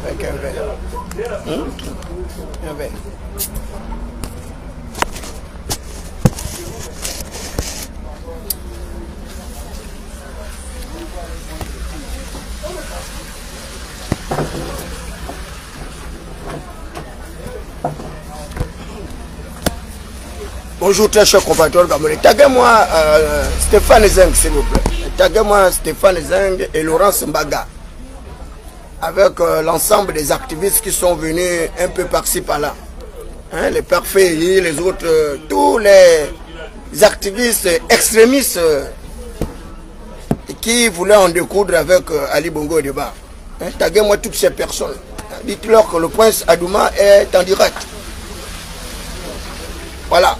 Avec un verre. Un verre. Bonjour très chers compatriotes gabonais. Taguez-moi Stéphane Zeng s'il vous plaît. Taguez-moi Stéphane Zeng et Laurence Mbaga. Avec l'ensemble des activistes qui sont venus un peu par-ci par-là. Hein, les pères Féhi, les autres, tous les activistes extrémistes qui voulaient en découdre avec Ali Bongo Ondimba. Hein, taguez-moi toutes ces personnes. Dites-leur que le prince Adouma est en direct. Voilà.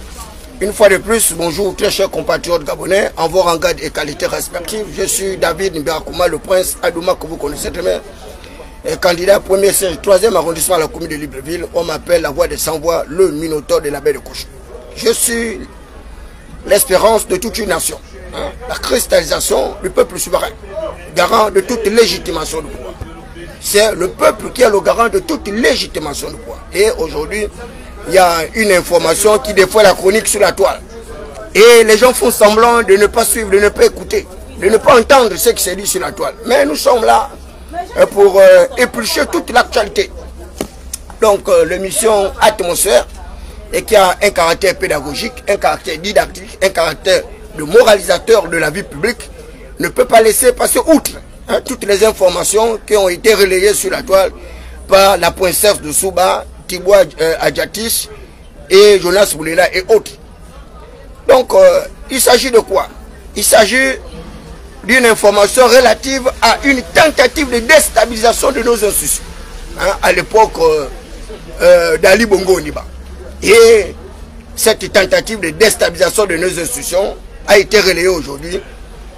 Une fois de plus, bonjour très chers compatriotes gabonais, en vos rangs et qualités respectives. Je suis David Mbirakouma, le prince Adouma que vous connaissez très bien. Et candidat premier siège, 3e arrondissement à la commune de Libreville. On m'appelle la voix des sans-voix, le minotaure de la baie de Cochon. Je suis l'espérance de toute une nation. Hein, la cristallisation du peuple souverain, garant de toute légitimation du pouvoir. C'est le peuple qui est le garant de toute légitimation du pouvoir. Et aujourd'hui, il y a une information qui défend la chronique sur la toile. Et les gens font semblant de ne pas suivre, de ne pas écouter, de ne pas entendre ce qui s'est dit sur la toile. Mais nous sommes là pour éplucher toute l'actualité. Donc l'émission Atmosphère, et qui a un caractère pédagogique, un caractère didactique, un caractère de moralisateur de la vie publique, ne peut pas laisser passer outre toutes les informations qui ont été relayées sur la toile par la princesse de Souba, Tiboua Adjatis et Jonas Boulela et autres. Donc, il s'agit de quoi? Il s'agit d'une information relative à une tentative de déstabilisation de nos institutions. Hein, à l'époque d'Ali Bongo Ondimba. Et cette tentative de déstabilisation de nos institutions a été relayée aujourd'hui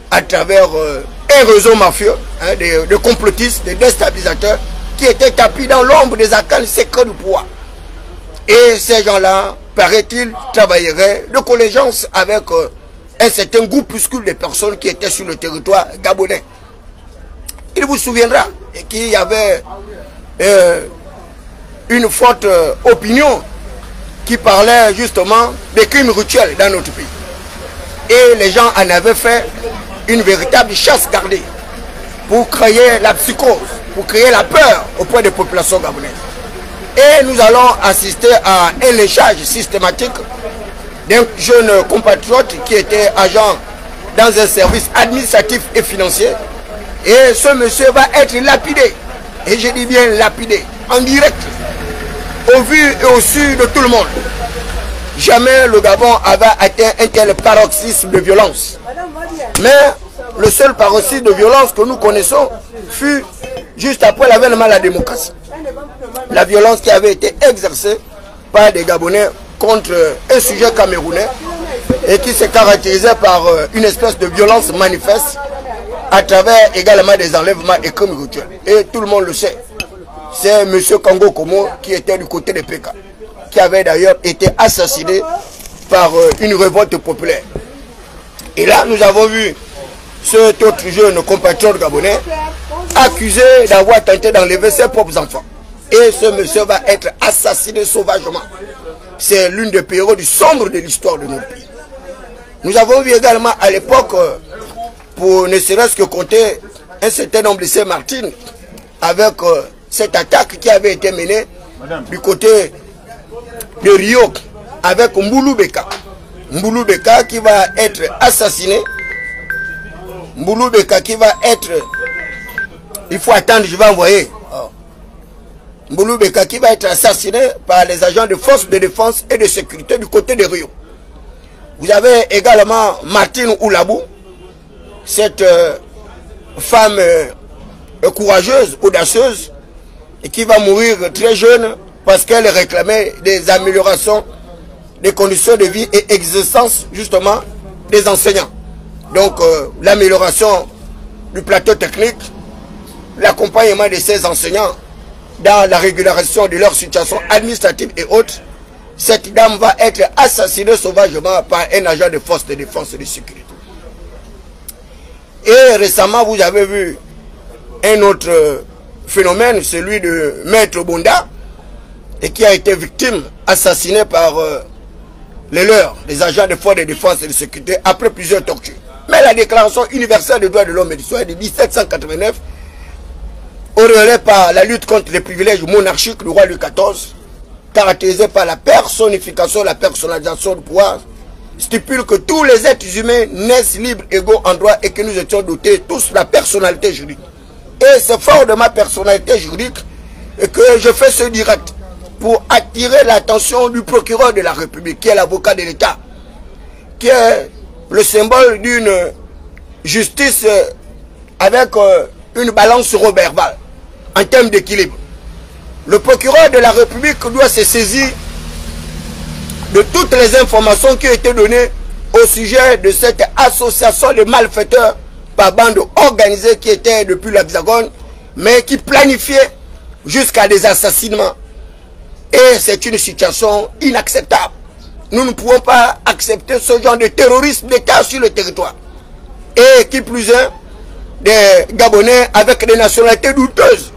à travers un réseau mafieux, hein, de complotistes, de déstabilisateurs, qui étaient tapis dans l'ombre des arcanes secrets du pouvoir. Et ces gens-là, paraît-il, travailleraient de collégiance avec un certain groupuscule de personnes qui étaient sur le territoire gabonais. Il vous souviendra qu'il y avait une forte opinion qui parlait justement des crimes rituels dans notre pays. Et les gens en avaient fait une véritable chasse gardée pour créer la psychose, pour créer la peur auprès des populations gabonaises. Et nous allons assister à un léchage systématique d'un jeune compatriote qui était agent dans un service administratif et financier. Et ce monsieur va être lapidé, et je dis bien lapidé, en direct, au vu et au su de tout le monde. Jamais le Gabon avait atteint un tel paroxysme de violence. Mais le seul paroxysme de violence que nous connaissons fut juste après l'avènement de la démocratie. La violence qui avait été exercée par des Gabonais contre un sujet camerounais et qui se caractérisait par une espèce de violence manifeste à travers également des enlèvements et crimes rituels. Et tout le monde le sait. C'est M. Kango Komo qui était du côté des PK, qui avait d'ailleurs été assassiné par une révolte populaire. Et là, nous avons vu cet autre jeune compatriote gabonais accusé d'avoir tenté d'enlever ses propres enfants. Et ce monsieur va être assassiné sauvagement. C'est l'une des périodes sombres de l'histoire de notre pays. Nous avons vu également à l'époque, pour ne serait-ce que compter un certain nombre de Saint-Martin, avec cette attaque qui avait été menée du côté de Rio, avec Mboulou Beka. Mboulou Beka qui va être assassiné. Mboulou Beka qui va être... Il faut attendre, je vais envoyer. Mboulou Beka qui va être assassiné par les agents de forces de défense et de sécurité du côté de Rio. Vous avez également Martine Oulabou, cette femme courageuse, audacieuse, et qui va mourir très jeune parce qu'elle réclamait des améliorations des conditions de vie et existence justement des enseignants. Donc l'amélioration du plateau technique, l'accompagnement de ces enseignants dans la régularisation de leur situation administrative et autres, cette dame va être assassinée sauvagement par un agent de force de défense et de sécurité. Et récemment, vous avez vu un autre phénomène, celui de Maître Bonda, et qui a été victime, assassiné par les leurs, les agents de force de défense et de sécurité, après plusieurs tortures. Mais la Déclaration universelle des droits de l'homme et du citoyen de 1789, auréolée par la lutte contre les privilèges monarchiques du roi Louis XIV, caractérisée par la personnification, la personnalisation du pouvoir, stipule que tous les êtres humains naissent libres, égaux en droit et que nous étions dotés tous de la personnalité juridique. Et c'est fort de ma personnalité juridique que je fais ce direct pour attirer l'attention du procureur de la République, qui est l'avocat de l'État, qui est le symbole d'une justice avec une balance verbale en termes d'équilibre. Le procureur de la République doit se saisir de toutes les informations qui ont été données au sujet de cette association de malfaiteurs par bande organisée qui était depuis l'Hexagone, mais qui planifiait jusqu'à des assassinats. Et c'est une situation inacceptable. Nous ne pouvons pas accepter ce genre de terrorisme d'État sur le territoire. Et qui plus est, des Gabonais avec des nationalités douteuses.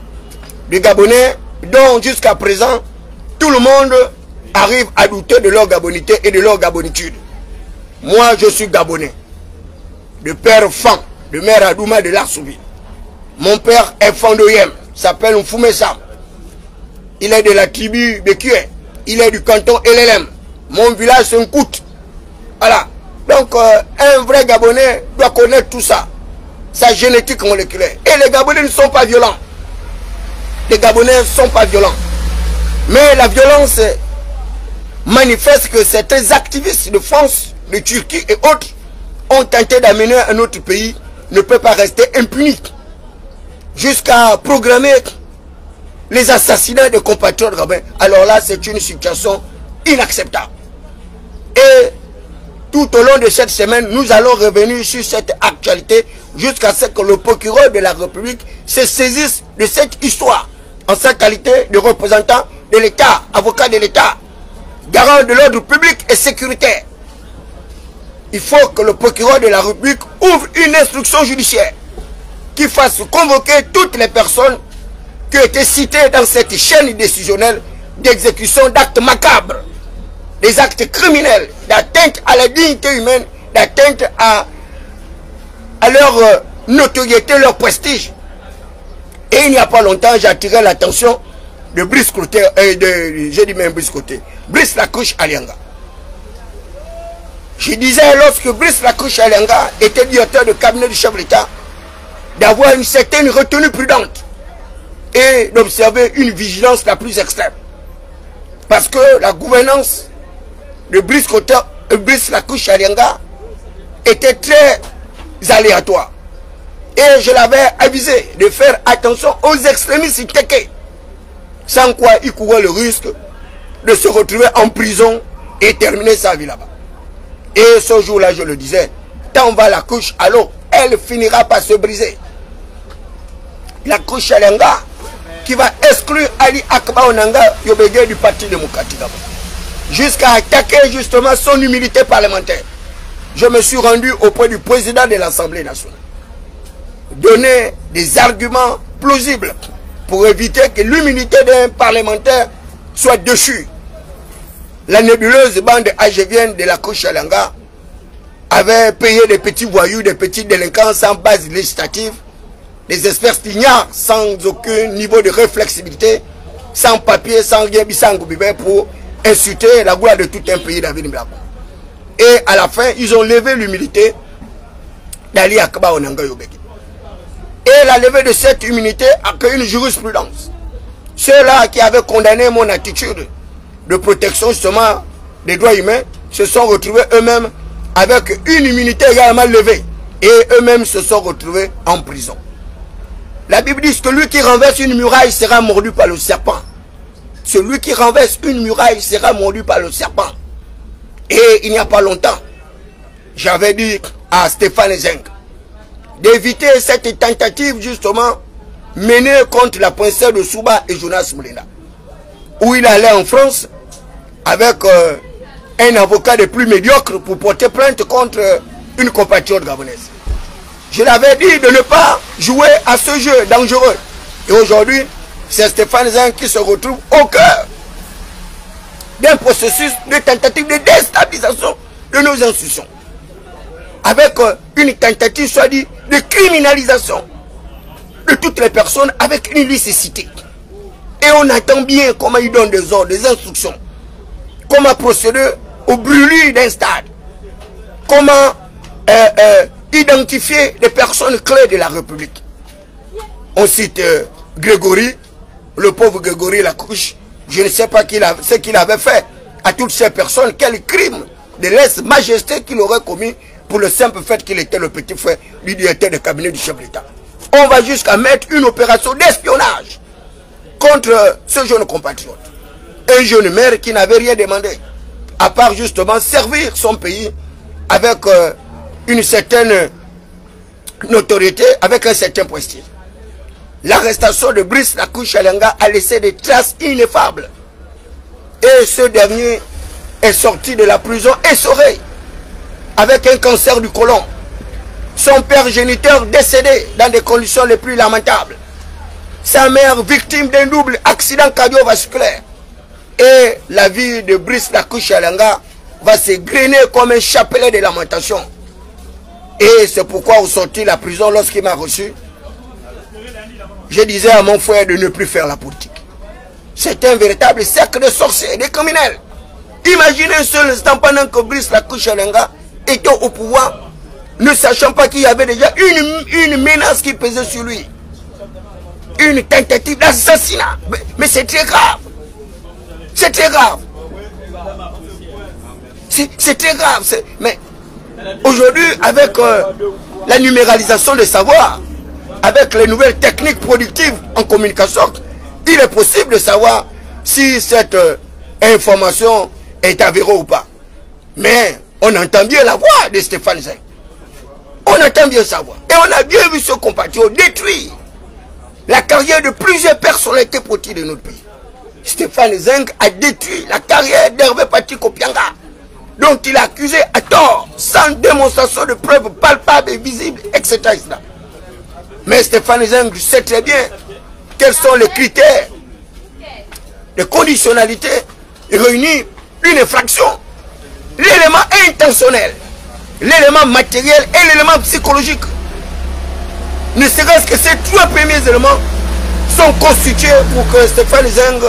Des Gabonais dont jusqu'à présent, tout le monde arrive à douter de leur gabonité et de leur gabonitude. Moi, je suis Gabonais. De père Fan, de mère Adouma de l'Arsouville. Mon père est Fandoyem, s'appelle Mfoume Sam. Il est de la tribu de Kué. Il est du canton LLM. Mon village, c'est un Kout. Voilà. Donc, un vrai Gabonais doit connaître tout ça. Sa génétique moléculaire. Et les Gabonais ne sont pas violents. Les Gabonais ne sont pas violents. Mais la violence manifeste que certains activistes de France, de Turquie et autres ont tenté d'amener un autre pays, ne peut pas rester impuni. Jusqu'à programmer les assassinats de compatriotes gabonais. Alors là, c'est une situation inacceptable. Et tout au long de cette semaine, nous allons revenir sur cette actualité jusqu'à ce que le procureur de la République se saisisse de cette histoire en sa qualité de représentant de l'État, avocat de l'État, garant de l'ordre public et sécuritaire. Il faut que le procureur de la République ouvre une instruction judiciaire qui fasse convoquer toutes les personnes qui ont été citées dans cette chaîne décisionnelle d'exécution d'actes macabres, des actes criminels, d'atteinte à la dignité humaine, d'atteinte à leur notoriété, leur prestige. Et il n'y a pas longtemps, j'ai attiré l'attention de Brice Côté, j'ai dit même Brice Côté, Brice Lacouche Alianga. Je disais, lorsque Brice Lacouche Alianga était directeur de cabinet du chef de l'État, d'avoir une certaine retenue prudente et d'observer une vigilance la plus extrême. Parce que la gouvernance de Brice Côté, Brice Lacouche Alianga était très aléatoire. Et je l'avais avisé de faire attention aux extrémistes téqués, sans quoi il courait le risque de se retrouver en prison et terminer sa vie là-bas. Et ce jour-là, je le disais, tant va la couche à l'eau, elle finira par se briser. La couche Alianga qui va exclure Ali Akba Onanga Yobege du parti démocratique jusqu'à attaquer justement son humilité parlementaire. Je me suis rendu auprès du président de l'Assemblée nationale, donner des arguments plausibles pour éviter que l'humilité d'un parlementaire soit déchue. La nébuleuse bande agévienne de la couche Alianga avait payé des petits voyous, des petits délinquants sans base législative, des experts ignares sans aucun niveau de réflexibilité, sans papier, sans rien, sans goubibé pour insulter la gloire de tout un pays d'Avenir Blabo. Et à la fin, ils ont levé l'humilité d'Ali Akba Onanga Yobeki. Et la levée de cette humilité a créé une jurisprudence. Ceux-là qui avaient condamné mon attitude de protection justement des droits humains se sont retrouvés eux-mêmes avec une immunité également levée. Et eux-mêmes se sont retrouvés en prison. La Bible dit que celui qui renverse une muraille sera mordu par le serpent. Celui qui renverse une muraille sera mordu par le serpent. Et il n'y a pas longtemps, j'avais dit à Stéphane Zeng d'éviter cette tentative justement menée contre la princesse de Souba et Jonas Moulina, où il allait en France avec un avocat de plus médiocre pour porter plainte contre une compatriote gabonaise. Je l'avais dit de ne pas jouer à ce jeu dangereux. Et aujourd'hui, c'est Stéphane Zeng qui se retrouve au cœur d'un processus de tentative de déstabilisation de nos institutions. Avec une tentative, soit dit, de criminalisation de toutes les personnes avec une licéité. Et on attend bien comment il donne des ordres, des instructions. Comment procéder au brûlis d'un stade. Comment identifier les personnes clés de la République. On cite Grégory, le pauvre Grégory Lacouche. Je ne sais pas ce qu'il avait fait à toutes ces personnes, quel crime de lèse-majesté qu'il aurait commis pour le simple fait qu'il était le petit frère du directeur de cabinet du chef de l'État. On va jusqu'à mettre une opération d'espionnage contre ce jeune compatriote. Un jeune maire qui n'avait rien demandé, à part justement servir son pays avec une certaine notoriété, avec un certain prestige. L'arrestation de Brice Lacouche Alenga a laissé des traces ineffables. Et ce dernier est sorti de la prison essoré, avec un cancer du côlon. Son père géniteur décédé dans des conditions les plus lamentables. Sa mère victime d'un double accident cardiovasculaire. Et la vie de Brice Lacouche Alenga va se grainer comme un chapelet de lamentation. Et c'est pourquoi au sortir de la prison, lorsqu'il m'a reçu, je disais à mon frère de ne plus faire la politique. C'est un véritable cercle de sorciers, de criminels. Imaginez un seul instant pendant que Brice Lacouche Alenga était au pouvoir, ne sachant pas qu'il y avait déjà une menace qui pesait sur lui. Une tentative d'assassinat. Mais c'est très grave. C'est très grave. C'est très grave. Mais aujourd'hui, avec la numéralisation des savoirs, avec les nouvelles techniques productives en communication, il est possible de savoir si cette information est avérée ou pas. Mais on entend bien la voix de Stéphane Zeng. On entend bien sa voix. Et on a bien vu ce compatriote détruire la carrière de plusieurs personnalités politiques de notre pays. Stéphane Zeng a détruit la carrière d'Hervé Patrick Opianga, dont il a accusé à tort, sans démonstration de preuves palpables et visibles, etc. Mais Stéphane Zeng sait très bien quels sont les critères de conditionnalité réunis une infraction. L'élément intentionnel, l'élément matériel et l'élément psychologique. Ne serait-ce que ces trois premiers éléments sont constitués pour que Stéphane Zeng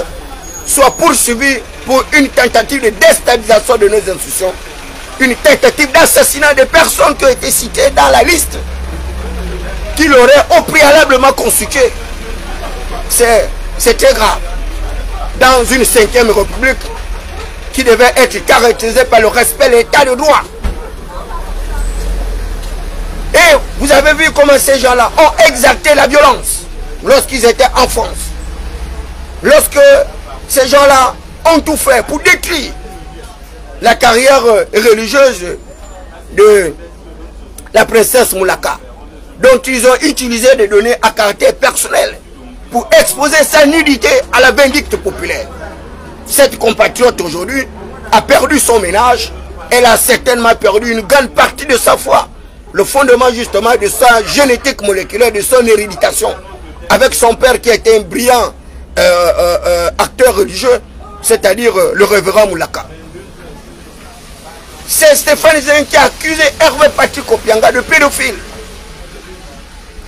soit poursuivi pour une tentative de déstabilisation de nos institutions, une tentative d'assassinat des personnes qui ont été citées dans la liste qu'il aurait au préalablement constituée. C'est très grave. Dans une 5e République qui devait être caractérisée par le respect de l'état de droit. Et vous avez vu comment ces gens-là ont exalté la violence lorsqu'ils étaient en France. Lorsque ces gens-là ont tout fait pour détruire la carrière religieuse de la princesse Moulaka, dont ils ont utilisé des données à caractère personnel pour exposer sa nudité à la vindicte populaire. Cette compatriote aujourd'hui a perdu son ménage, elle a certainement perdu une grande partie de sa foi, le fondement justement de sa génétique moléculaire, de son héréditation, avec son père qui était un brillant acteur religieux, c'est-à-dire le révérend Moulaka. C'est Stéphane Zeng qui a accusé Hervé Patrick Opianga de pédophile.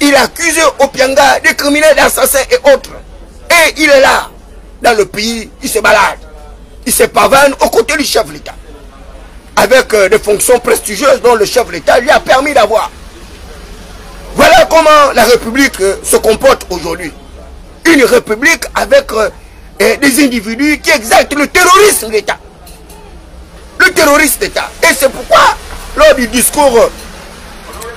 Il a accusé Opianga de criminels, d'assassins et autres. Et il est là, dans le pays, il se balade. Il se pavane aux côtés du chef de l'État. Avec des fonctions prestigieuses dont le chef de l'État lui a permis d'avoir. Voilà comment la République se comporte aujourd'hui. Une République avec des individus qui exaltent le terrorisme d'État. Le terrorisme d'État. Et c'est pourquoi, lors du discours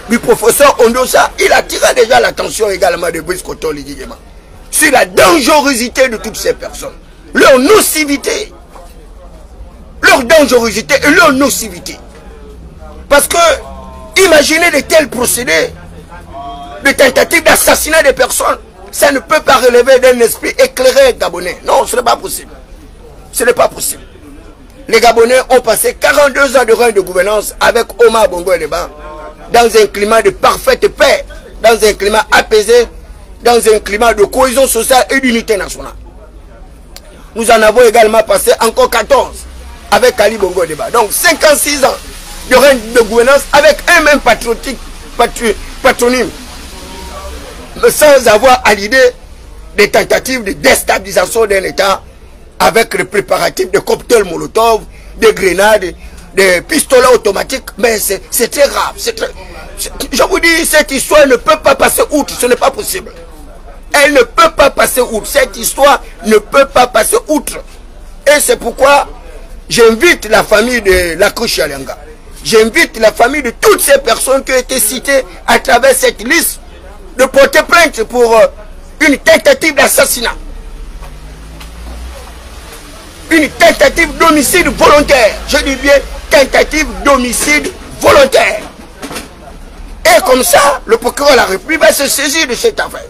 du professeur Ondosa, il a tiré déjà l'attention également de Brice Kotoli Guillemant sur la dangerosité de toutes ces personnes, leur nocivité, leur dangerosité et leur nocivité. Parce que, imaginez de tels procédés, de tentatives d'assassinat des personnes, ça ne peut pas relever d'un esprit éclairé gabonais. Non, ce n'est pas possible. Ce n'est pas possible. les Gabonais ont passé 42 ans de règne de gouvernance avec Omar Bongo Ondimba dans un climat de parfaite paix, dans un climat apaisé, dans un climat de cohésion sociale et d'unité nationale. Nous en avons également passé encore 14 avec Ali Bongo Ondimba. Donc 56 ans de règne de gouvernance avec un même patronyme, sans avoir à l'idée des tentatives de déstabilisation d'un État avec les préparatifs de cocktails Molotov, des grenades, des pistolets automatiques. Mais c'est très grave. Je vous dis, cette histoire ne peut pas passer outre. Ce n'est pas possible. Elle ne peut pas passer outre. Cette histoire ne peut pas passer outre. Et c'est pourquoi j'invite la famille de Lakush Yalenga. J'invite la famille de toutes ces personnes qui ont été citées à travers cette liste de porter plainte pour une tentative d'assassinat. Une tentative d'homicide volontaire. Je dis bien tentative d'homicide volontaire. Et comme ça, le procureur de la République va se saisir de cette affaire.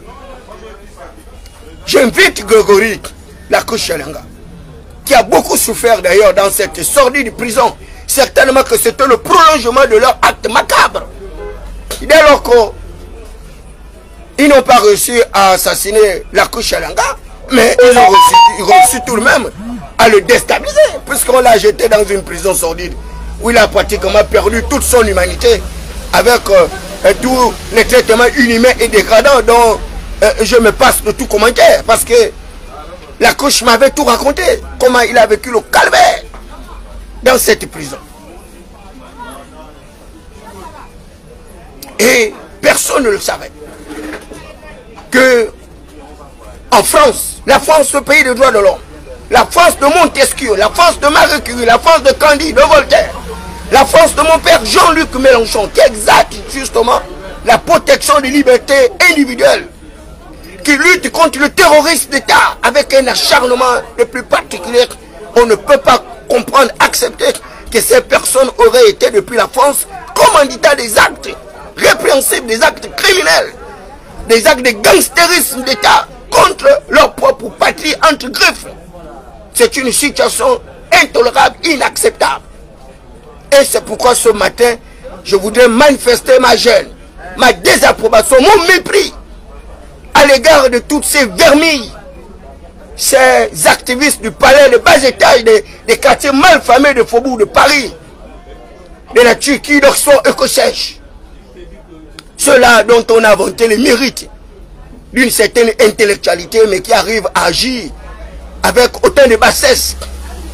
J'invite Grégory Lakush Yalenga, qui a beaucoup souffert d'ailleurs dans cette sordide prison. Certainement que c'était le prolongement de leur acte macabre. Dès lors qu'ils n'ont pas réussi à assassiner Lakush Yalenga, mais ils ont réussi tout de même à le déstabiliser, puisqu'on l'a jeté dans une prison sordide, où il a pratiquement perdu toute son humanité, avec tous les traitements inhumains et dégradants dont je me passe de tout commentaire, parce que Lakush m'avait tout raconté, comment il a vécu le calvaire dans cette prison. Et personne ne le savait. Que en France, la France, le pays des droits de l'homme, la France de Montesquieu, la France de Marie Curie, la France de Candide, de Voltaire, la France de mon père Jean-Luc Mélenchon, qui exalte justement la protection des libertés individuelles, qui lutte contre le terrorisme d'État avec un acharnement le plus particulier. On ne peut pas comprendre, accepter que ces personnes auraient été depuis la France commanditats des actes répréhensibles, des actes criminels, des actes de gangstérisme d'État contre leur propre patrie entre griffes. C'est une situation intolérable, inacceptable. Et c'est pourquoi ce matin, je voudrais manifester ma gêne, ma désapprobation, mon mépris à l'égard de toutes ces vermilles, ces activistes du palais, des bas étages, des quartiers malfamés de faubourg de Paris, de la Turquie, d'Oxford et que sais-je. Ceux-là dont on a vanté les mérites d'une certaine intellectualité, mais qui arrivent à agir avec autant de bassesse,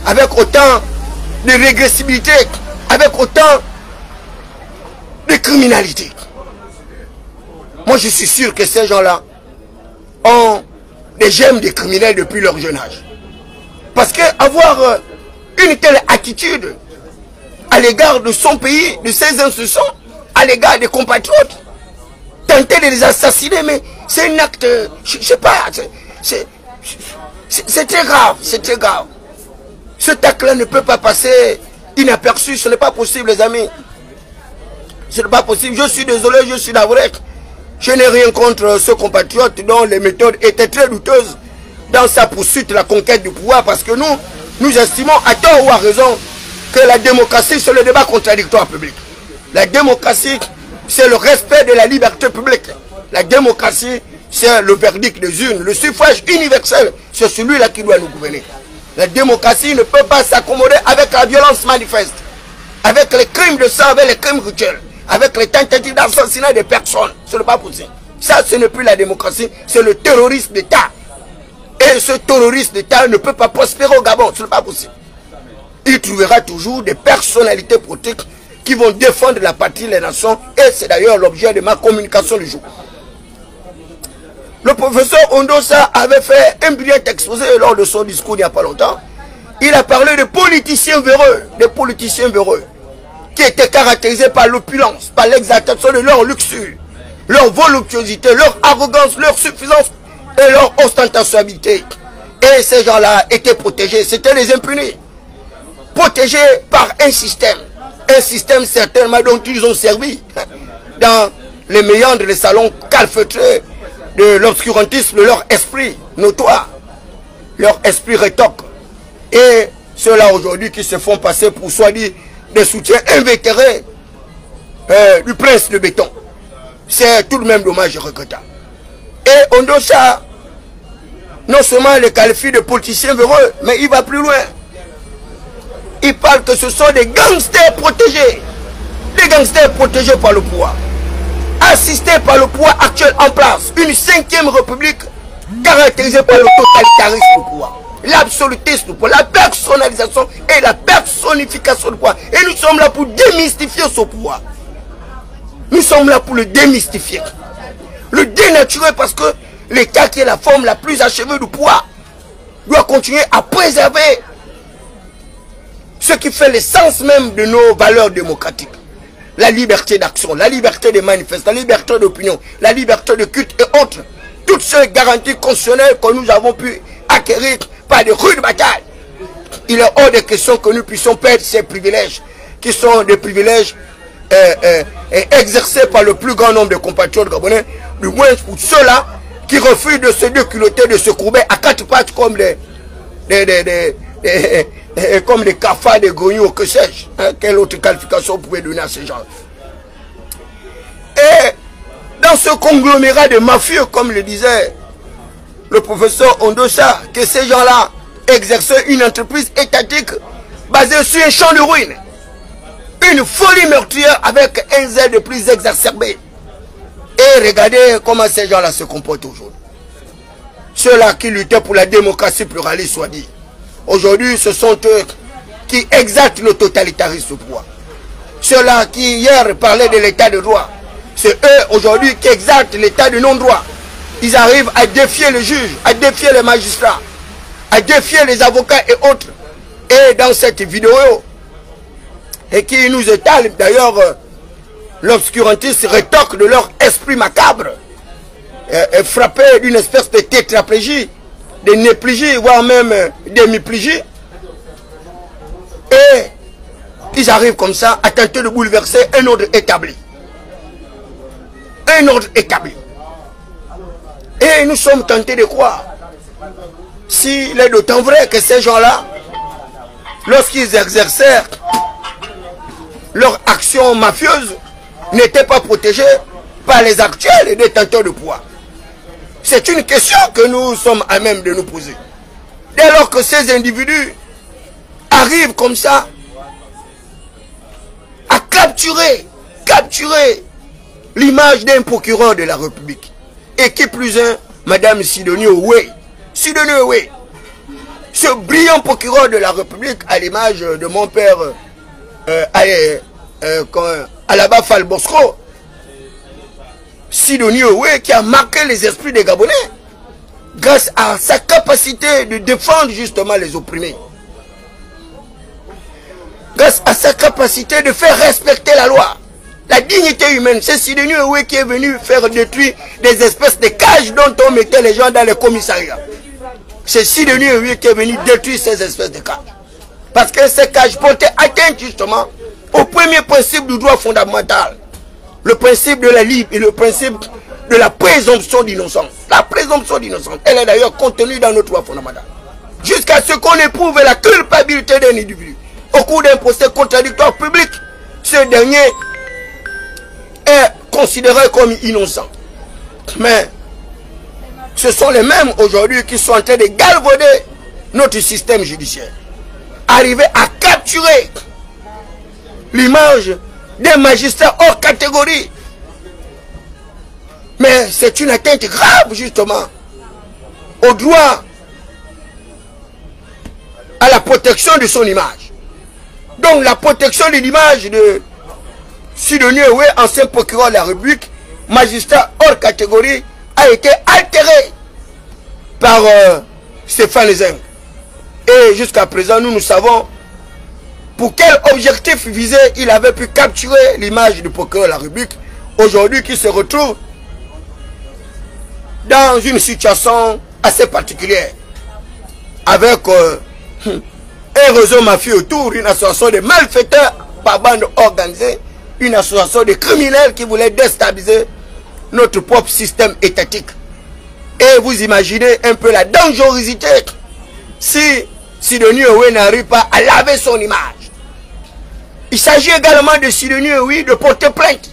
avec autant de régressivité, avec autant de criminalité. Moi, je suis sûr que ces gens-là ont des gemmes de criminels depuis leur jeune âge. Parce qu'avoir une telle attitude à l'égard de son pays, de ses institutions, à l'égard des compatriotes, tenter de les assassiner, mais c'est un acte, je ne sais pas, c'est très grave, c'est très grave. Ce acte-là ne peut pas passer inaperçu, ce n'est pas possible, les amis. Ce n'est pas possible, je suis désolé, je suis navré. Je n'ai rien contre ce compatriote dont les méthodes étaient très douteuses dans sa poursuite, la conquête du pouvoir, parce que nous estimons à tort ou à raison que la démocratie, c'est le débat contradictoire public. La démocratie, c'est le respect de la liberté publique. La démocratie, c'est le verdict des urnes. Le suffrage universel, c'est celui-là qui doit nous gouverner. La démocratie ne peut pas s'accommoder avec la violence manifeste, avec les crimes de sang, avec les crimes rituels, avec les tentatives d'assassinat des personnes. Ce n'est pas possible. Ça, ce n'est plus la démocratie, c'est le terrorisme d'État. Et ce terrorisme d'État ne peut pas prospérer au Gabon. Ce n'est pas possible. Il trouvera toujours des personnalités politiques qui vont défendre la patrie, les nations. Et c'est d'ailleurs l'objet de ma communication du jour. Le professeur Ondosa avait fait un brillant exposé lors de son discours il n'y a pas longtemps. Il a parlé de politiciens véreux, qui étaient caractérisés par l'opulence, par l'exaltation de leur luxure, leur voluptuosité, leur arrogance, leur suffisance et leur ostentationnalité. Et ces gens-là étaient protégés, c'était les impunis. Protégés par un système certainement dont ils ont servi dans les méandres des salons calfeutrés de l'obscurantisme de leur esprit notoire, leur esprit rétoque. Et ceux-là aujourd'hui qui se font passer pour soi-disant des soutiens invétérés du prince de béton. C'est tout de même dommage et regrettable. Et Ondosa, non seulement le qualifie de politicien véreux, mais il va plus loin. Il parle que ce sont des gangsters protégés. Des gangsters protégés par le pouvoir. Assistés par le pouvoir actuel en place. Une 5e république caractérisée par le totalitarisme du pouvoir. L'absolutisme du pouvoir. La personnalisation et la personnification du pouvoir. Et nous sommes là pour démystifier ce pouvoir. Nous sommes là pour le démystifier. Le dénaturer parce que l'État qui est la forme la plus achevée du pouvoir doit continuer à préserver ce qui fait l'essence même de nos valeurs démocratiques. La liberté d'action, la liberté de manifester, la liberté d'opinion, la liberté de culte et autres. Toutes ces garanties constitutionnelles que nous avons pu acquérir par de rudes batailles. Il est hors de question que nous puissions perdre ces privilèges, qui sont des privilèges exercés par le plus grand nombre de compatriotes gabonais, du moins pour ceux-là qui refusent de se déculotter, de se courber à quatre pattes comme comme les cafards, des grognots, que sais-je. Hein, quelle autre qualification vous pouvez donner à ces gens? Et dans ce conglomérat de mafieux, comme le disait le professeur Ondosa, que ces gens-là exerçaient une entreprise étatique basée sur un champ de ruines. Une folie meurtrière avec un zèle de plus exacerbé. Et regardez comment ces gens-là se comportent aujourd'hui. Ceux-là qui luttaient pour la démocratie pluraliste, soit dit. Aujourd'hui, ce sont eux qui exaltent le totalitarisme au pouvoir. Ceux-là qui hier parlaient de l'état de droit. C'est eux aujourd'hui qui exaltent l'état de non-droit. Ils arrivent à défier le juge, à défier les magistrats, à défier les avocats et autres. Et dans cette vidéo, et qui nous étale d'ailleurs l'obscurantiste rétorque de leur esprit macabre, frappé d'une espèce de tétraplégie, de néplégie, voire même d'hémiplégie. Et ils arrivent comme ça à tenter de bouleverser un ordre établi. Un ordre établi. Et nous sommes tentés de croire, s'il est d'autant vrai que ces gens-là, lorsqu'ils exercèrent leur action mafieuse, n'étaient pas protégés par les actuels détenteurs de pouvoir. C'est une question que nous sommes à même de nous poser. Dès lors que ces individus arrivent comme ça à capturer l'image d'un procureur de la République, et qui plus est, Madame Sidonie Owe. Sidonie Owe, ce brillant procureur de la République, à l'image de mon père Alaba Fall Bosco, Sidonie Owe, qui a marqué les esprits des Gabonais grâce à sa capacité de défendre justement les opprimés, grâce à sa capacité de faire respecter la loi, la dignité humaine. C'est Sidonie Owe qui est venu faire détruire des espèces de cages dont on mettait les gens dans les commissariats. C'est Sidonie Owe qui est venu détruire ces espèces de cages, parce que ces cages portaient atteinte justement au premier principe du droit fondamental, le principe de la libre et le principe de la présomption d'innocence. La présomption d'innocence, elle est d'ailleurs contenue dans notre loi fondamentale. Jusqu'à ce qu'on éprouve la culpabilité d'un individu. Au cours d'un procès contradictoire public, ce dernier est considéré comme innocent. Mais ce sont les mêmes aujourd'hui qui sont en train de galvauder notre système judiciaire. Arriver à capturer l'image des magistrats hors catégorie. Mais c'est une atteinte grave justement au droit à la protection de son image. Donc la protection de l'image de Sidonie Owe, ancien procureur de la République, magistrat hors catégorie, a été altérée par Stéphane Zeng. Et jusqu'à présent, nous savons pour quel objectif visé il avait pu capturer l'image du procureur de la République, aujourd'hui qui se retrouve dans une situation assez particulière, avec un réseau mafieux autour, une association de malfaiteurs par bande organisée, une association de criminels qui voulait déstabiliser notre propre système étatique. Et vous imaginez un peu la dangerosité si Sidonie Owe n'arrive pas à laver son image. Il s'agit également de Sidonie Owe de porter plainte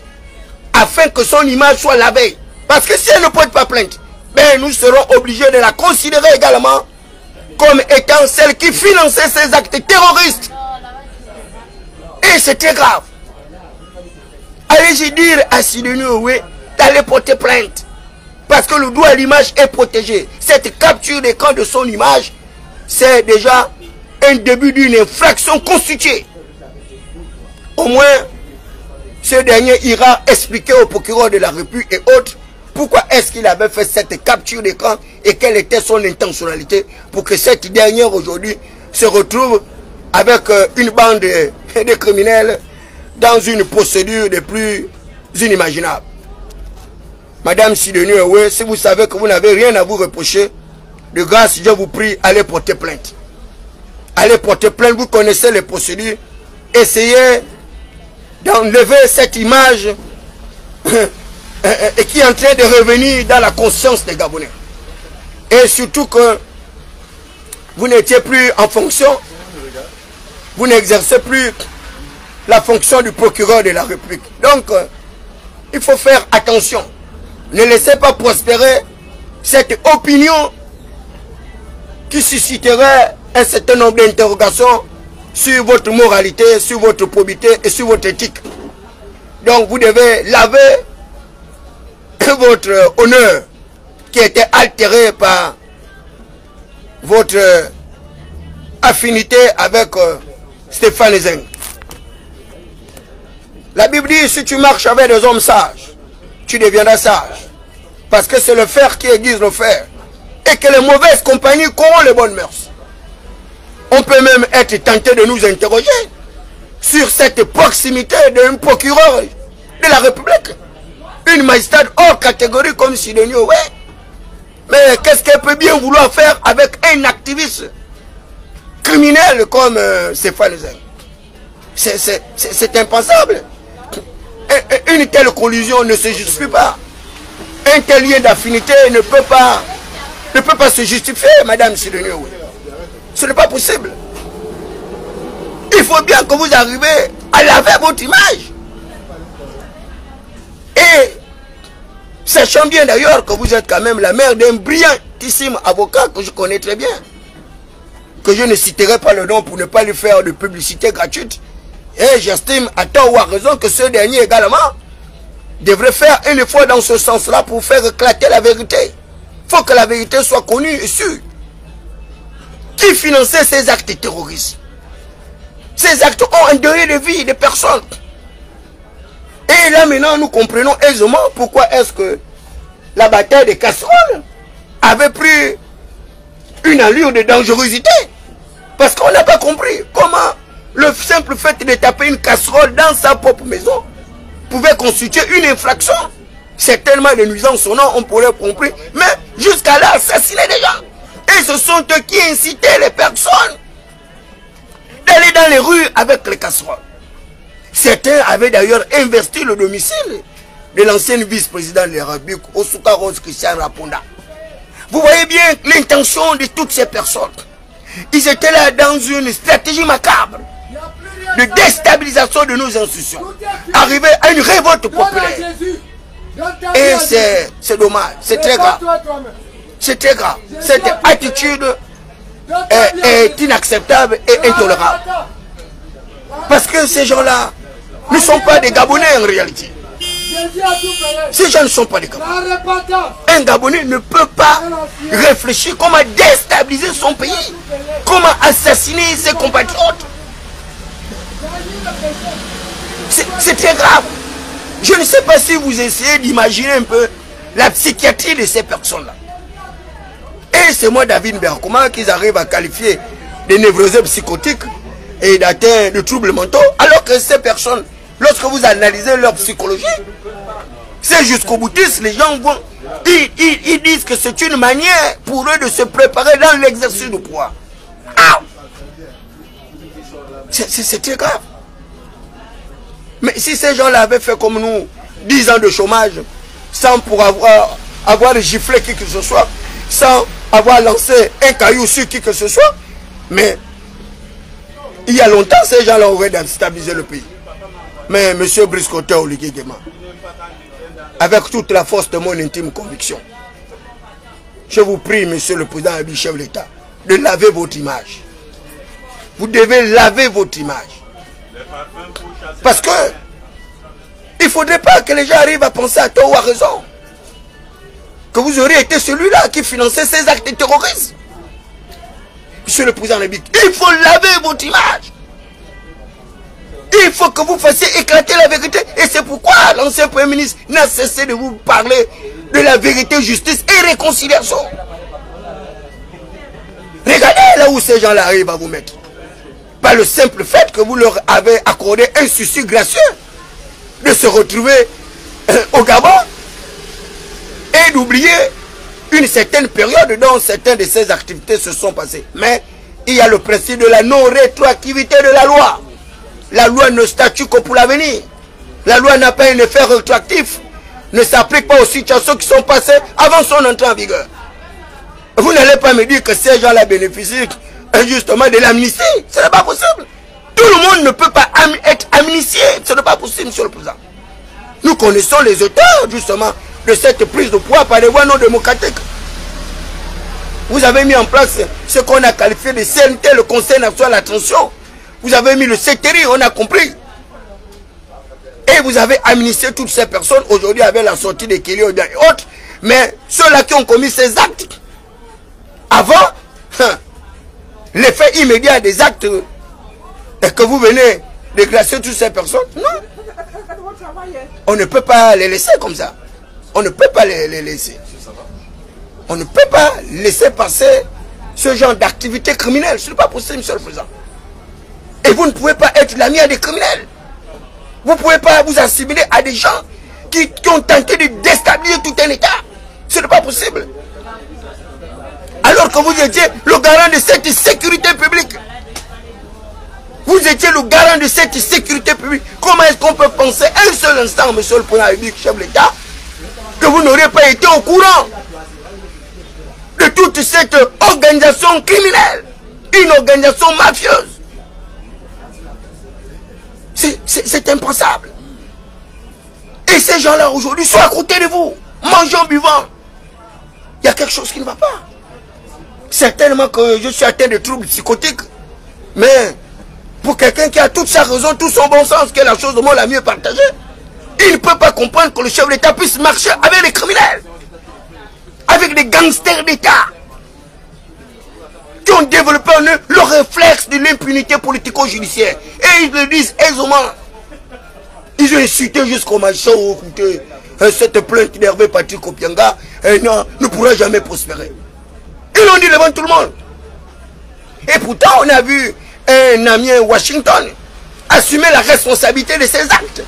afin que son image soit lavée. Parce que si elle ne porte pas plainte, ben nous serons obligés de la considérer également comme étant celle qui finançait ces actes terroristes. Et c'est très grave. Allez-y dire à Sidonie Owe d'aller porter plainte. Parce que le droit à l'image est protégé. Cette capture d'écran de son image, c'est déjà un début d'une infraction constituée. Au moins, ce dernier ira expliquer au procureur de la République et autres pourquoi est-ce qu'il avait fait cette capture d'écran et quelle était son intentionnalité pour que cette dernière aujourd'hui se retrouve avec une bande de criminels dans une procédure de plus inimaginable. Madame Sidonie Owe, si vous savez que vous n'avez rien à vous reprocher, de grâce, je vous prie, allez porter plainte. Allez porter plainte, vous connaissez les procédures. Essayez d'enlever cette image et qui est en train de revenir dans la conscience des Gabonais. Et surtout que vous n'étiez plus en fonction, vous n'exercez plus la fonction du procureur de la République. Donc, il faut faire attention. Ne laissez pas prospérer cette opinion qui susciterait un certain nombre d'interrogations sur votre moralité, sur votre probité et sur votre éthique. Donc vous devez laver votre honneur qui était altéré par votre affinité avec Stéphane Zeng. La Bible dit, si tu marches avec des hommes sages, tu deviendras sage. Parce que c'est le fer qui aiguise le fer. Et que les mauvaises compagnies corrompent les bonnes mœurs. On peut même être tenté de nous interroger sur cette proximité d'un procureur de la République. Une magistrate hors catégorie comme Sidonie Owe. Mais qu'est-ce qu'elle peut bien vouloir faire avec un activiste criminel comme Stéphane Zeng? C'est impensable. Une telle collusion ne se justifie pas. Un tel lien d'affinité ne peut pas se justifier, Madame Sidonie Owe. Ce n'est pas possible. Il faut bien que vous arriviez à laver votre image. Et sachant bien d'ailleurs que vous êtes quand même la mère d'un brillantissime avocat que je connais très bien, que je ne citerai pas le nom pour ne pas lui faire de publicité gratuite. Et j'estime à tort ou à raison que ce dernier également devrait faire un effort dans ce sens-là pour faire éclater la vérité. Il faut que la vérité soit connue et sûre. Qui finançait ces actes terroristes? Ces actes ont endeuillé les vies des personnes. Et là maintenant nous comprenons aisément pourquoi est-ce que la bataille des casseroles avait pris une allure de dangerosité. Parce qu'on n'a pas compris comment le simple fait de taper une casserole dans sa propre maison pouvait constituer une infraction. Certainement de nuisance sonore, on pourrait comprendre, mais jusqu'à là assassiner des gens. Et ce sont eux qui incitaient les personnes d'aller dans les rues avec les casseroles. Certains avaient d'ailleurs investi le domicile de l'ancienne vice-présidente de la République, Osuka Rose Christian Raponda. Vous voyez bien l'intention de toutes ces personnes. Ils étaient là dans une stratégie macabre de déstabilisation de nos institutions, arriver à une révolte populaire. Et c'est dommage, c'est très grave. C'est très grave. Cette attitude est inacceptable et intolérable. Parce que ces gens-là ne sont pas des Gabonais en réalité. Ces gens ne sont pas des Gabonais. Un Gabonais ne peut pas réfléchir comment déstabiliser son pays, comment assassiner ses compatriotes. C'est très grave. Je ne sais pas si vous essayez d'imaginer un peu la psychiatrie de ces personnes-là. Et c'est moi, David Berkoma, qu'ils arrivent à qualifier de névrosés psychotiques et d'atteints de troubles mentaux, alors que ces personnes, lorsque vous analysez leur psychologie, c'est jusqu'au boutiste, les gens vont, ils disent que c'est une manière pour eux de se préparer dans l'exercice du pouvoir. Ah! C'est très grave. Mais si ces gens-là avaient fait comme nous, 10 ans de chômage, sans pour avoir giflé qui que ce soit, sans avoir lancé un caillou sur qui que ce soit, Mais il y a longtemps, ces gens-là auraient stabilisé le pays. Mais M. Brice-Côté Oligui Nguema, avec toute la force de mon intime conviction, je vous prie, Monsieur le Président et chef de l'État, de laver votre image. Vous devez laver votre image. Parce que il ne faudrait pas que les gens arrivent à penser à tort ou à raison que vous auriez été celui-là qui finançait ces actes terroristes. Monsieur le Président de la République, il faut laver votre image. Il faut que vous fassiez éclater la vérité. Et c'est pourquoi l'ancien Premier ministre n'a cessé de vous parler de la vérité, justice et réconciliation. Regardez là où ces gens-là arrivent à vous mettre. Par le simple fait que vous leur avez accordé un souci gracieux de se retrouver au Gabon et d'oublier une certaine période dont certaines de ces activités se sont passées. Mais il y a le principe de la non-rétroactivité de la loi. La loi ne statue que pour l'avenir. La loi n'a pas un effet rétroactif. Ne s'applique pas aux situations qui sont passées avant son entrée en vigueur. Vous n'allez pas me dire que ces gens-là bénéficient justement de l'amnistie. Ce n'est pas possible. Tout le monde ne peut pas être amnistié. Ce n'est pas possible, Monsieur le Président. Nous connaissons les auteurs justement de cette prise de pouvoir par les voies non démocratiques. Vous avez mis en place ce qu'on a qualifié de CNT, le Conseil national de la transition. Vous avez mis le CETERI, on a compris. Et vous avez amnistié toutes ces personnes aujourd'hui avec la sortie de Kéli et autres. Mais ceux-là qui ont commis ces actes, avant l'effet immédiat des actes, et que vous venez de glacer toutes ces personnes, non. On ne peut pas les laisser comme ça. On ne peut pas les laisser. On ne peut pas laisser passer ce genre d'activité criminelle. Ce n'est pas possible, Monsieur le Président. Et vous ne pouvez pas être l'ami à des criminels. Vous ne pouvez pas vous assimiler à des gens qui ont tenté de déstabiliser tout un État. Ce n'est pas possible. Alors que vous étiez le garant de cette sécurité publique. Vous étiez le garant de cette sécurité publique. Comment est-ce qu'on peut penser un seul instant, Monsieur le Président de la République, chef de l'État, que vous n'auriez pas été au courant de toute cette organisation criminelle, une organisation mafieuse? C'est impensable. Et ces gens-là aujourd'hui sont à côté de vous, mangeant, buvant. Il y a quelque chose qui ne va pas. Certainement que je suis atteint de troubles psychotiques. Mais pour quelqu'un qui a toute sa raison, tout son bon sens, qui est la chose au monde la mieux partagée, il ne peut pas comprendre que le chef de l'État puisse marcher avec les criminels, avec des gangsters d'État, qui ont développé en eux le réflexe de l'impunité politico-judiciaire. Et ils le disent aisément. Ils ont insulté jusqu'au machin, écoutez, cette plainte d'Hervé Patrick Opianga, non, ne pourra jamais prospérer. Ils l'ont dit devant tout le monde. Et pourtant, on a vu un ami à Washington assumer la responsabilité de ses actes,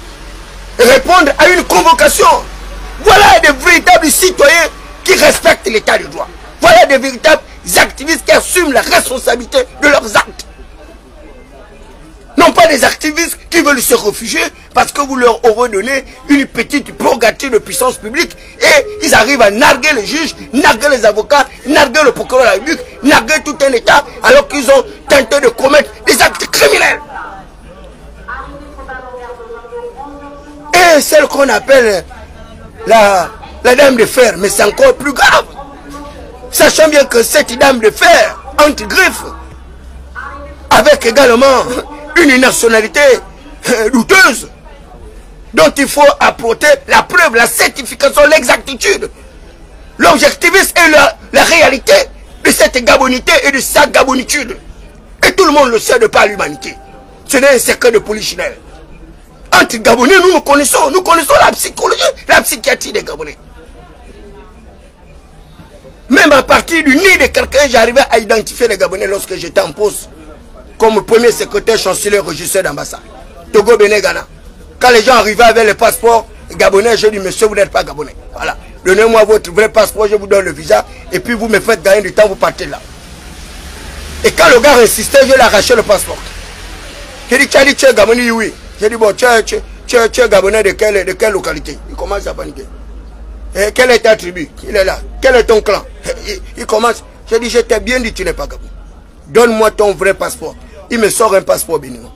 répondre à une convocation. Voilà des véritables citoyens qui respectent l'état de droit. Voilà des véritables activistes qui assument la responsabilité de leurs actes. Non pas des activistes qui veulent se réfugier parce que vous leur aurez donné une petite prérogative de puissance publique et ils arrivent à narguer les juges, narguer les avocats, narguer le procureur de la République, narguer tout un État alors qu'ils ont tenté de commettre des actes criminels. Et celle qu'on appelle la dame de fer, mais c'est encore plus grave. Sachant bien que cette dame de fer, entre griffes, avec également une nationalité douteuse, dont il faut apporter la preuve, la certification, l'exactitude, l'objectivisme et la réalité de cette gabonité et de sa gabonitude. Et tout le monde le sait de par l'humanité. Ce n'est un secret de polichinelle. Entre Gabonais, nous connaissons la psychologie, la psychiatrie des Gabonais. Même à partir du nid de quelqu'un, j'arrivais à identifier les Gabonais lorsque j'étais en poste comme premier secrétaire chancelier régisseur d'ambassade. Togo, Bénin, Ghana. Quand les gens arrivaient avec le passeport gabonais, je dis, monsieur, vous n'êtes pas Gabonais. Voilà. Donnez-moi votre vrai passeport, je vous donne le visa, et puis vous me faites gagner du temps, vous partez là. Et quand le gars insistait, je lui ai arraché le passeport. J'ai dit, tu es Gabonais? Oui. J'ai dit, bon, tu es Gabonais de quelle localité? Il commence à paniquer. Et quelle est ta tribu? Il est là. Quel est ton clan? Il commence. J'ai dit, je t'ai bien dit, tu n'es pas Gabonais. donne-moi ton vrai passeport. Il me sort un passeport béninois.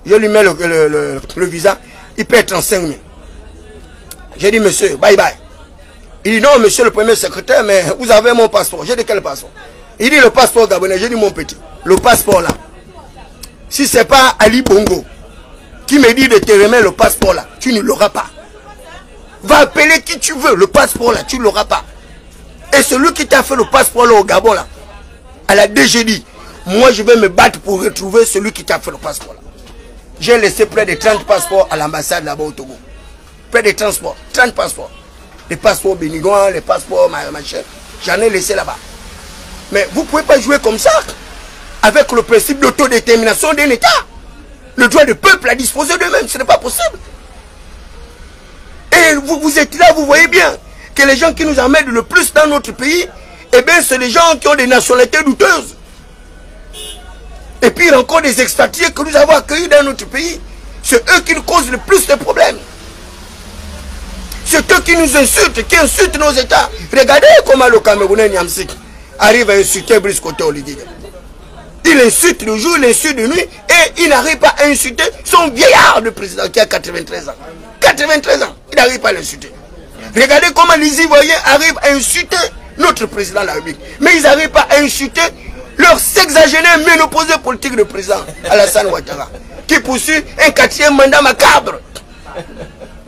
Je lui mets le visa, il paie 35 000. J'ai dit, monsieur, bye bye. Il dit, non, monsieur le premier secrétaire, mais vous avez mon passeport. J'ai dit, quel passeport? Il dit, le passeport gabonais. J'ai dit, mon petit, le passeport là. Si ce n'est pas Ali Bongo qui me dit de te remettre le passeport là, tu ne l'auras pas. Va appeler qui tu veux, le passeport là, tu ne l'auras pas. Et celui qui t'a fait le passeport là au Gabon là, à la DGD, moi je vais me battre pour retrouver celui qui t'a fait le passeport là. J'ai laissé près de 30 passeports à l'ambassade là-bas au Togo. Près de 30 passeports. Les passeports béninois, les passeports machin. J'en ai laissé là-bas. Mais vous ne pouvez pas jouer comme ça avec le principe d'autodétermination d'un État. Le droit du peuple à disposer d'eux-mêmes, ce n'est pas possible. Et vous êtes là, vous voyez bien que les gens qui nous emmènent le plus dans notre pays, eh bien, c'est les gens qui ont des nationalités douteuses. Et puis, il y a encore des expatriés que nous avons accueillis dans notre pays. C'est eux qui nous causent le plus de problèmes. C'est eux qui nous insultent, qui insultent nos États. Regardez comment le Camerounais Niamsik arrive à insulter Brice Koto Oligui. Il insulte le jour, il insulte de nuit, et il n'arrive pas à insulter son vieillard de président qui a 93 ans. 93 ans, il n'arrive pas à l'insulter. Regardez comment les Ivoiriens arrivent à insulter notre président de la République. Mais ils n'arrivent pas à insulter leur sexagénaire ménopausé politique de président, Alassane Ouattara, qui poursuit un 4e mandat macabre.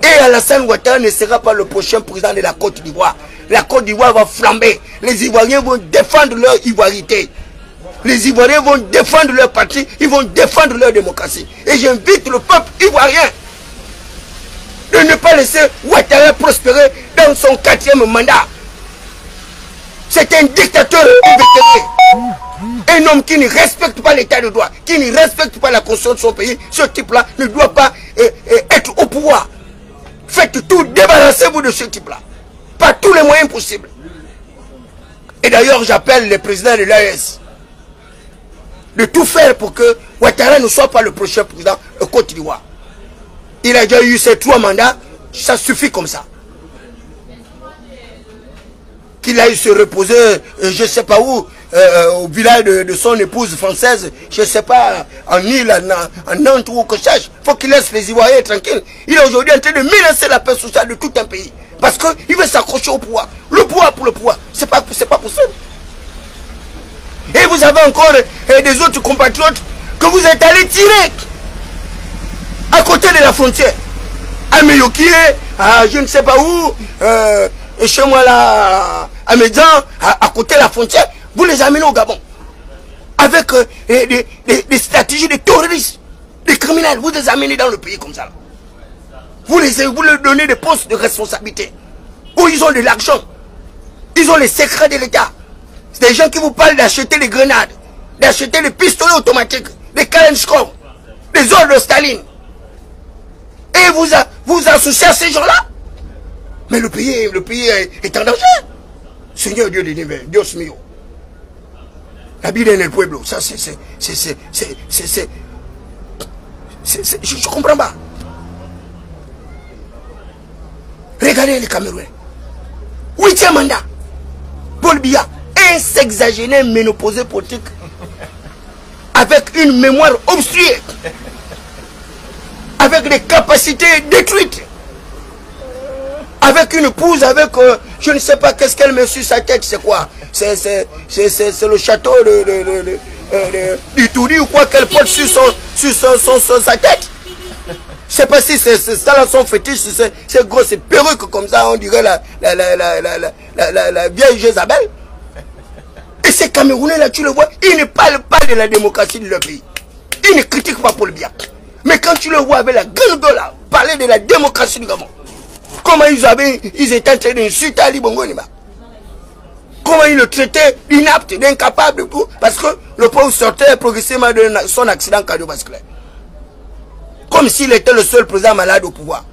Et Alassane Ouattara ne sera pas le prochain président de la Côte d'Ivoire. La Côte d'Ivoire va flamber. Les Ivoiriens vont défendre leur ivoirité. Les Ivoiriens vont défendre leur parti, ils vont défendre leur démocratie. Et j'invite le peuple ivoirien de ne pas laisser Ouattara prospérer dans son 4e mandat. C'est un dictateur invétéré. Un homme qui ne respecte pas l'état de droit, qui ne respecte pas la constitution de son pays. Ce type-là ne doit pas être au pouvoir. Faites tout, débarrassez-vous de ce type-là. Par tous les moyens possibles. Et d'ailleurs, j'appelle le président de l'AES de tout faire pour que Ouattara ne soit pas le prochain président de Côte d'Ivoire. Il a déjà eu ses 3 mandats, ça suffit comme ça. Qu'il aille se reposer, je ne sais pas où, au village de son épouse française, je ne sais pas, en île, en Nantes ou que sache. Il faut qu'il laisse les Ivoiriens tranquilles. Il est aujourd'hui en train de menacer la paix sociale de tout un pays. Parce qu'il veut s'accrocher au pouvoir. Le pouvoir pour le pouvoir. C'est pas possible. Et vous avez encore des autres compatriotes que vous êtes allés tirer à côté de la frontière. À Meyokié, à je ne sais pas où, chez moi là, à Médan, à côté de la frontière, vous les amenez au Gabon. Avec des stratégies de terroristes, des criminels, vous les amenez dans le pays comme ça. Vous leur donnez des postes de responsabilité, où ils ont de l'argent, ils ont les secrets de l'État. C'est des gens qui vous parlent d'acheter des grenades, d'acheter des pistolets automatiques, des Kalachnikov, des ordres de Staline. Et vous associez à ces gens-là. Mais le pays est en danger. Seigneur Dieu de l'univers, Dios mío. La vie del pueblo, ça je ne comprends pas. Regardez les Camerounais. 8e mandat. Paul Biya, un sexagénaire ménopausé politique avec une mémoire obstruée, avec des capacités détruites, avec une épouse, avec je ne sais pas qu'est-ce qu'elle met sur sa tête, c'est quoi? C'est le château du Touri ou quoi qu'elle porte sur sa tête. Je ne sais pas si c'est ça là son fétiche, c'est gros, c'est perruque comme ça, on dirait la vieille Jézabel. Et ces Camerounais là, tu le vois, ils ne parlent pas de la démocratie de leur pays. Ils ne critiquent pas Paul Biya. Mais quand tu le vois avec la gueule de là, parler de la démocratie du Gabon, comment ils étaient en train d'insulter Ali Bongo Ondimba. Comment ils le traitaient d'inapte, d'incapable, parce que le pauvre sortait progressivement de son accident cardiovasculaire. Comme s'il était le seul président malade au pouvoir.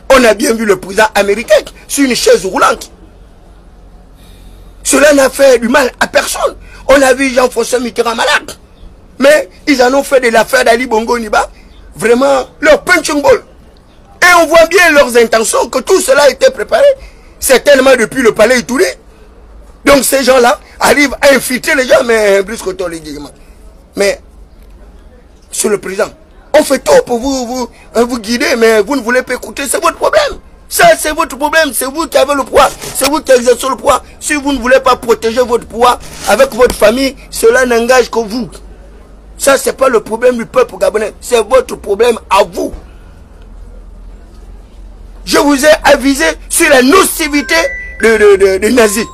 On a bien vu le président américain sur une chaise roulante. Cela n'a fait du mal à personne. On a vu Jean-François Mitterrand malade. Mais ils en ont fait de l'affaire d'Ali Bongo Ondimba vraiment leur punching ball. Et on voit bien leurs intentions, que tout cela a été préparé, certainement depuis le palais Itouré. Donc ces gens-là arrivent à infiltrer les gens, mais Brice Koto Oligui, Mais, Monsieur le Président, on fait tout pour vous guider, mais vous ne voulez pas écouter, c'est votre problème. Ça, c'est votre problème, c'est vous qui avez le pouvoir, c'est vous qui exercez le pouvoir. Si vous ne voulez pas protéger votre pouvoir avec votre famille, cela n'engage que vous. Ça, c'est pas le problème du peuple gabonais, c'est votre problème à vous. Je vous ai avisé sur la nocivité des nazis.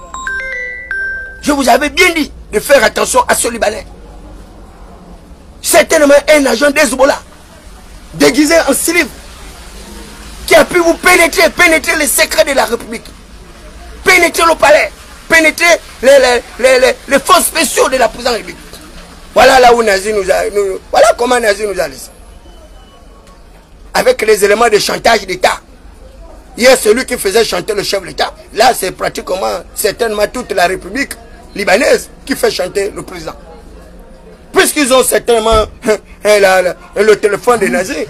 Je vous avais bien dit de faire attention à ce Libanais. Certainement un agent d'Hezbollah, déguisé en slave, qui a pu vous pénétrer les secrets de la République, pénétrer le palais, pénétrer les forces spéciaux de la présidence république. Voilà là où Nazi voilà comment Nazi nous a laissé. Avec les éléments de chantage d'État. Hier, celui qui faisait chanter le chef de l'État, là c'est pratiquement, certainement toute la République libanaise qui fait chanter le président. Puisqu'ils ont certainement le téléphone des nazis, les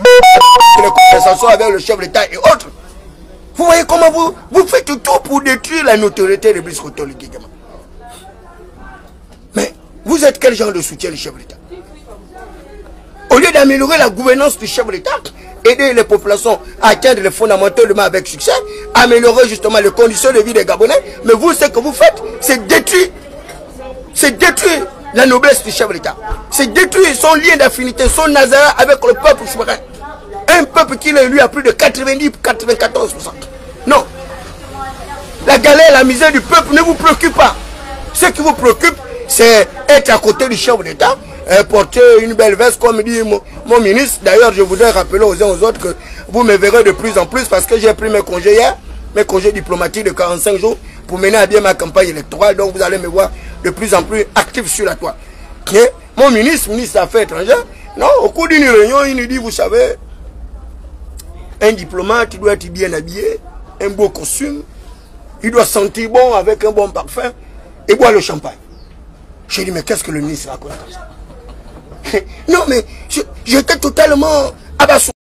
conversations avec le chef de l'État et autres. Vous voyez comment vous faites tout pour détruire la notoriété de Brice Koto Ligama. Mais vous êtes quel genre de soutien du chef de l'État? Au lieu d'améliorer la gouvernance du chef de l'État, aider les populations à atteindre les fondamentaux avec succès, améliorer justement les conditions de vie des Gabonais, mais vous, ce que vous faites, c'est détruire la noblesse du chef de l'État. C'est détruire son lien d'affinité, son nazaire avec le peuple souverain. Un peuple qui lui a plus de 90-94%. Non. La galère, la misère du peuple ne vous préoccupe pas. Ce qui vous préoccupe, c'est être à côté du chef de l'État, porter une belle veste, comme dit mon ministre. D'ailleurs, je voudrais rappeler aux uns aux autres que vous me verrez de plus en plus parce que j'ai pris mes congés hier, mes congés diplomatiques de 45 jours pour mener à bien ma campagne électorale. Donc, vous allez me voir de plus en plus actif sur la toile. Et mon ministre des Affaires étrangères, non, au cours d'une réunion, il nous dit, vous savez, un diplomate, il doit être bien habillé, un beau costume, il doit sentir bon avec un bon parfum et boire le champagne. J'ai dit, mais qu'est-ce que le ministre raconte comme ça? Non, mais j'étais totalement abasourdi.